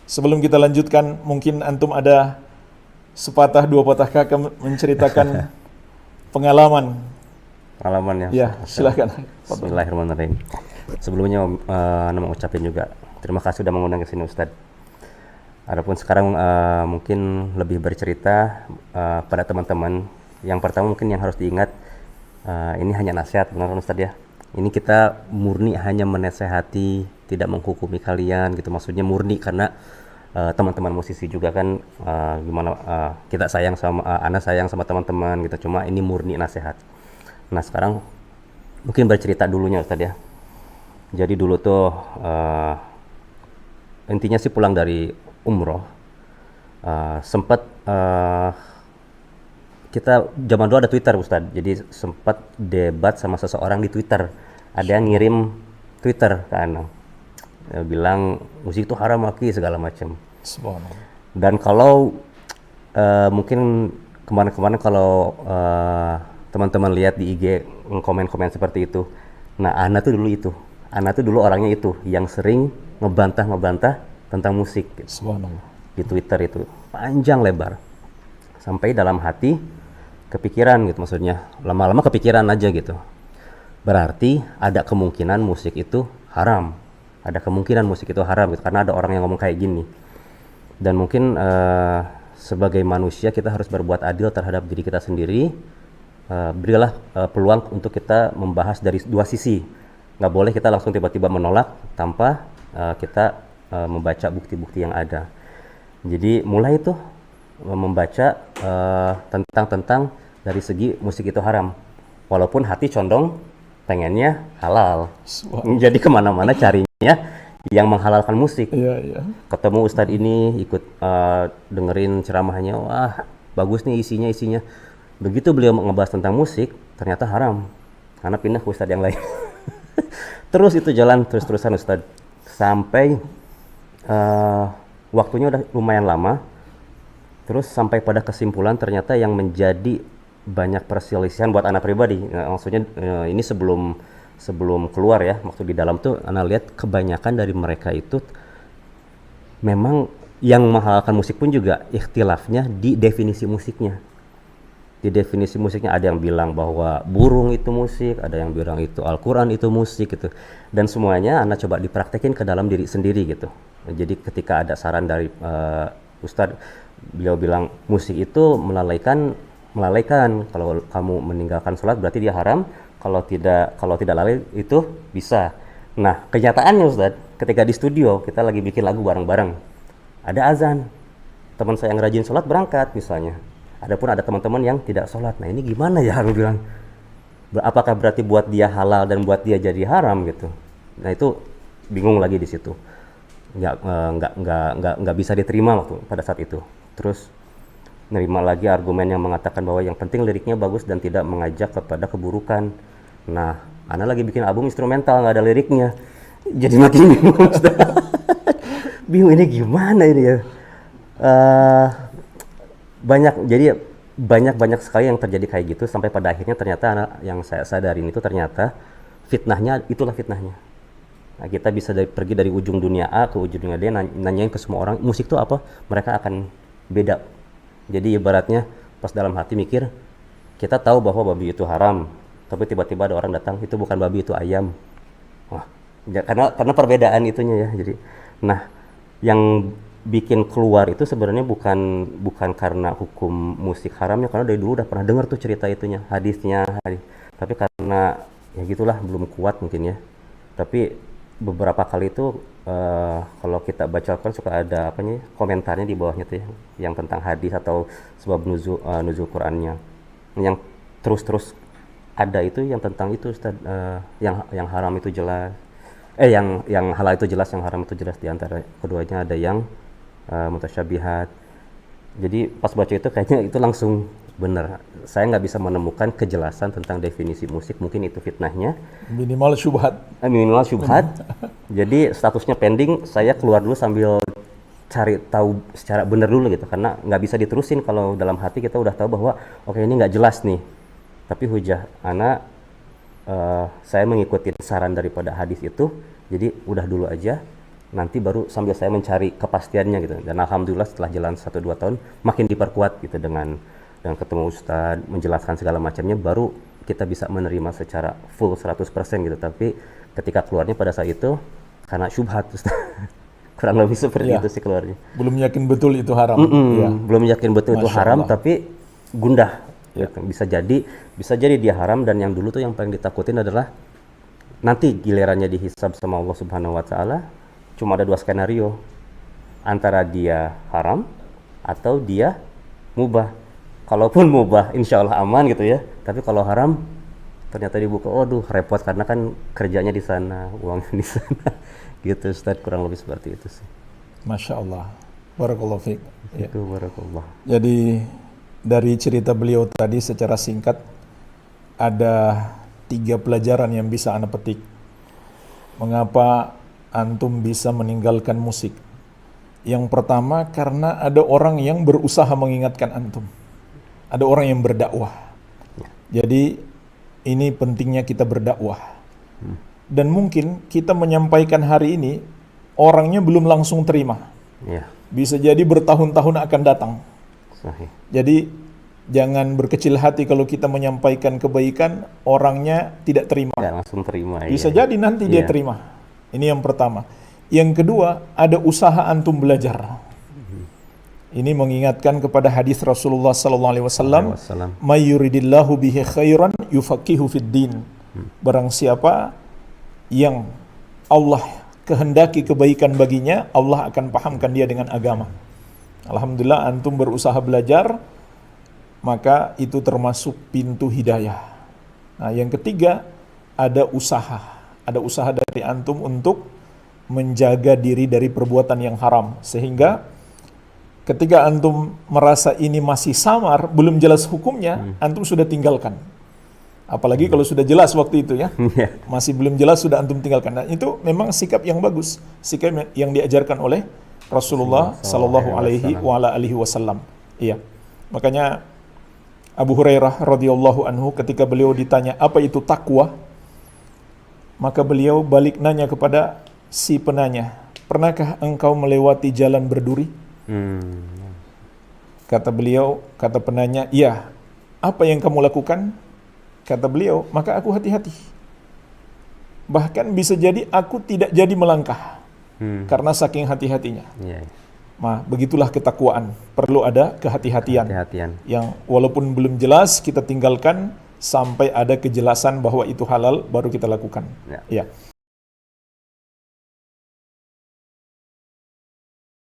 Sebelum kita lanjutkan, mungkin antum ada sepatah dua patah kata menceritakan pengalaman. Pengalaman ya. Ya, silakan. Bismillahirrahmanirrahim. Sebelumnya nama ucapin juga terima kasih sudah mengundang ke sini Ustadz. Adapun sekarang mungkin lebih bercerita pada teman-teman. Yang pertama mungkin yang harus diingat, ini hanya nasihat, benar Ustadz ya. Ini kita murni hanya menasehati, tidak menghukumi kalian gitu. Maksudnya murni karena teman-teman musisi juga kan gimana, kita sayang sama Ana sayang sama teman-teman gitu. Cuma ini murni nasihat. Nah sekarang mungkin bercerita dulunya Ustadz ya. Jadi dulu tuh intinya sih pulang dari umroh, sempat kita zaman dulu ada Twitter Ustadz. Jadi sempat debat sama seseorang di Twitter. Ada yang ngirim Twitter ke Ana, bilang musik itu haram Aki segala macam. Dan kalau mungkin kemarin-kemarin kalau teman-teman lihat di IG komen-komen seperti itu. Nah, Ana tuh dulu orangnya itu yang sering ngebantah tentang musik gitu. Di Twitter itu panjang lebar. Sampai dalam hati kepikiran gitu, maksudnya lama-lama kepikiran aja gitu. Berarti ada kemungkinan musik itu haram. Ada kemungkinan musik itu haram gitu karena ada orang yang ngomong kayak gini. Dan mungkin sebagai manusia kita harus berbuat adil terhadap diri kita sendiri. Berilah peluang untuk kita membahas dari dua sisi. Nggak boleh kita langsung tiba-tiba menolak tanpa kita membaca bukti-bukti yang ada. Jadi mulai itu membaca tentang dari segi musik itu haram. Walaupun hati condong pengennya halal. Jadi kemana-mana carinya yang menghalalkan musik. Ketemu Ustadz ini ikut dengerin ceramahnya, wah bagus nih isinya. Begitu beliau ngebahas tentang musik, ternyata haram. Karena pindah ke Ustadz yang lain. Terus itu jalan terus-terusan Ustadz. Sampai waktunya udah lumayan lama. Terus sampai pada kesimpulan ternyata yang menjadi banyak perselisihan buat anak pribadi. Nah, maksudnya ini sebelum keluar ya. Waktu di dalam tuh anak lihat kebanyakan dari mereka itu memang yang menghalalkan musik pun juga ikhtilafnya di definisi musiknya. Di definisi musiknya ada yang bilang bahwa burung itu musik, ada yang bilang itu Al-Quran itu musik gitu. Dan semuanya Anda coba dipraktekin ke dalam diri sendiri gitu. Jadi ketika ada saran dari Ustadz, beliau bilang musik itu melalaikan. Kalau kamu meninggalkan sholat berarti dia haram. Kalau tidak lalai itu bisa. Nah kenyataannya Ustadz, ketika di studio kita lagi bikin lagu bareng-bareng, ada azan, teman saya yang rajin sholat berangkat misalnya. Adapun ada teman-teman yang tidak sholat. Nah ini gimana ya, aku bilang. Apakah berarti buat dia halal dan buat dia jadi haram gitu? Nah itu bingung lagi di situ. Nggak bisa diterima waktu pada saat itu. Terus nerima lagi argumen yang mengatakan bahwa yang penting liriknya bagus dan tidak mengajak kepada keburukan. Nah, Ana lagi bikin album instrumental nggak ada liriknya. Jadi makin bingung. Bingung ini gimana ini ya? Banyak sekali yang terjadi kayak gitu sampai pada akhirnya ternyata yang saya sadarin itu ternyata itulah fitnahnya. Nah, kita bisa pergi dari ujung dunia A ke ujung dunia D, nanyain ke semua orang musik itu apa, mereka akan beda. Jadi ibaratnya pas dalam hati mikir, kita tahu bahwa babi itu haram, tapi tiba-tiba ada orang datang, itu bukan babi itu ayam. Wah, karena perbedaan itunya ya. Jadi nah yang bikin keluar itu sebenarnya bukan karena hukum musik haramnya, karena dari dulu udah pernah dengar tuh cerita itunya, hadisnya. Tapi karena ya gitulah belum kuat mungkin ya. Tapi beberapa kali itu kalau kita bacakan suka ada komentarnya di bawahnya tuh ya, yang tentang hadis atau sebab nuzul Qur'annya. Yang terus ada itu yang tentang itu Ustaz, yang haram itu jelas. Yang halal itu jelas, yang haram itu jelas. Di antara keduanya ada yang mutasyabihat. Jadi pas baca itu kayaknya itu langsung bener. Saya nggak bisa menemukan kejelasan tentang definisi musik. Mungkin itu fitnahnya. Minimal syubhat. Jadi statusnya pending. Saya keluar dulu sambil cari tahu secara bener dulu gitu. Karena nggak bisa diterusin kalau dalam hati kita udah tahu bahwa oke, ini nggak jelas nih. Tapi hujah Ana, saya mengikuti saran daripada hadis itu. Jadi udah dulu aja. nanti baru sambil saya mencari kepastiannya gitu. Dan alhamdulillah setelah jalan 1-2 tahun makin diperkuat gitu dengan ketemu Ustadz, menjelaskan segala macamnya, baru kita bisa menerima secara full 100% gitu. Tapi ketika keluarnya pada saat itu karena syubhat Ustadz. Kurang lebih seperti Iya. itu sih keluarnya. Belum yakin betul itu haram. Ya. Belum yakin betul itu Masya haram, Allah. tapi gundah. Ya. Gitu. Bisa jadi dia haram, dan yang dulu tuh yang paling ditakutin adalah nanti gilirannya dihisab sama Allah Subhanahu wa taala, cuma ada 2 skenario. Antara dia haram atau dia mubah. Kalaupun mubah insya Allah aman gitu ya. Tapi kalau haram ternyata dibuka, waduh repot karena kan kerjanya di sana, uangnya di sana. Gitu Ustaz, kurang lebih seperti itu sih. Masya Allah. Barakallahu fiik. Ya. Itu barakallah. Jadi dari cerita beliau tadi secara singkat ada 3 pelajaran yang bisa Anda petik. Mengapa antum bisa meninggalkan musik? Yang pertama, karena ada orang yang berusaha mengingatkan antum. Ada orang yang berdakwah. Jadi ini pentingnya kita berdakwah. Dan mungkin kita menyampaikan hari ini, orangnya belum langsung terima. Ya, Bisa jadi bertahun-tahun akan datang. sahih. Jadi jangan berkecil hati kalau kita menyampaikan kebaikan, orangnya tidak terima. Nggak langsung terima. Bisa ya. jadi nanti dia Iya. terima. Ini yang pertama. Yang kedua, ada usaha antum belajar. Ini mengingatkan kepada hadis Rasulullah SAW, Wassalam. "May yuridillahu bihi khairan yufaqihu fid din." Barang siapa yang Allah kehendaki kebaikan baginya, Allah akan pahamkan dia dengan agama. Alhamdulillah antum berusaha belajar, maka itu termasuk pintu hidayah. Nah, yang ketiga, ada usaha. Ada usaha dari antum untuk menjaga diri dari perbuatan yang haram. Sehingga ketika antum merasa ini masih samar, belum jelas hukumnya, antum sudah tinggalkan. Apalagi kalau sudah jelas waktu itu ya. Iya. Masih belum jelas sudah antum tinggalkan. Nah, itu memang sikap yang bagus. Sikap yang diajarkan oleh Rasulullah sallallahu alaihi wasallam. Iya. Makanya Abu Hurairah radhiyallahu anhu ketika beliau ditanya apa itu takwa, maka beliau balik nanya kepada si penanya, "Pernahkah engkau melewati jalan berduri?" Kata penanya, "Iya." "Apa yang kamu lakukan?" Kata beliau, "Maka aku hati-hati. Bahkan bisa jadi aku tidak jadi melangkah karena saking hati-hatinya." Iya. Nah, begitulah ketakwaan. Perlu ada kehati-hatian. Hati-hatian. Yang walaupun belum jelas kita tinggalkan sampai ada kejelasan bahwa itu halal baru kita lakukan. Ya. Ya.